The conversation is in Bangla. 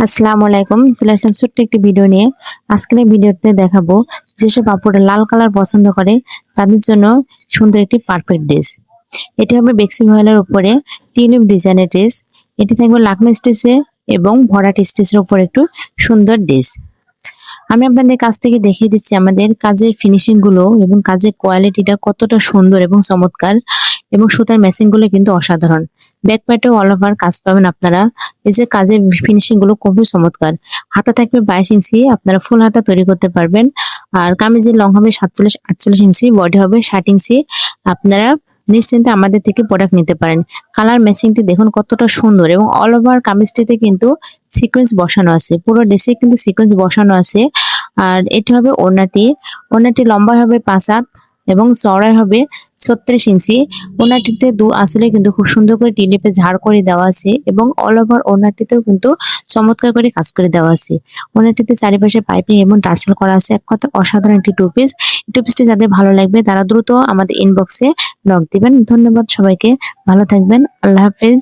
আসসালামু আলাইকুম। চলে আসলাম ছোট্ট একটি ভিডিও নিয়ে। আজকের এই ভিডিওতে দেখাবো যেসব আপুরা লাল কালার পছন্দ করে তাদের জন্য সুন্দর একটি পারফেক্ট ড্রেস। এটি হবে বেক্সি ময়লার উপরে টিউলিপ ডিজাইনের ড্রেস। এটি থাকবে লাকনো স্টিচে এবং ভরাট স্টিচের উপর একটু সুন্দর ড্রেস। আমি আপনাদের কাছ থেকে দেখিয়ে দিচ্ছি আমাদের কাজের ফিনিশিং গুলো এবং কাজের কোয়ালিটিটা কতটা সুন্দর এবং চমৎকার, এবং সুতার ম্যাচিং গুলো কিন্তু অসাধারণ। ব্যাক পার্টেও অল ওভার কাজ পাবেন আপনারা। এই যে কাজের ফিনিশিং গুলো খুবই চমৎকার। হাতা থাকবে 22 ইঞ্চি, আপনারা ফুল হাতা তৈরি করতে পারবেন। আর কামিজের লং হবে 47-48 ইঞ্চি, বডি হবে 60 ইঞ্চি। আপনারা নিশ্চিন্তে আমাদের থেকে প্রোডাক্ট নিতে পারেন। কালার ম্যাচিংটি দেখুন কতটা সুন্দর, এবং অল ওভার কামিজটিতে কিন্তু সিকোয়েন্স বসানো আছে, পুরো ড্রেসে কিন্তু সিকোয়েন্স বসানো আছে। আর এটি হবে ওড়নাটি। ওড়নাটি লম্বা হবে 5 হাত এবং চওড়াই হবে 36 ইঞ্চি। ওড়নাটিতে আসলে কিন্তু খুব সুন্দর করে টিলিপে ঝাড় করে দেওয়া আছে, এবং অল ওভার ওড়নাটিতেও কিন্তু চমৎকার করে কাজ করে দেওয়া আছে। ওড়নাটিতে চারিপাশে পাইপিং এবং টার্সেল করা আছে। এক কথা অসাধারণ একটি টু পিস। টু পিসটি যাদের ভালো লাগবে তারা দ্রুত আমাদের ইনবক্সে নক দিবেন। ধন্যবাদ সবাইকে, ভালো থাকবেন, আল্লাহ হাফেজ।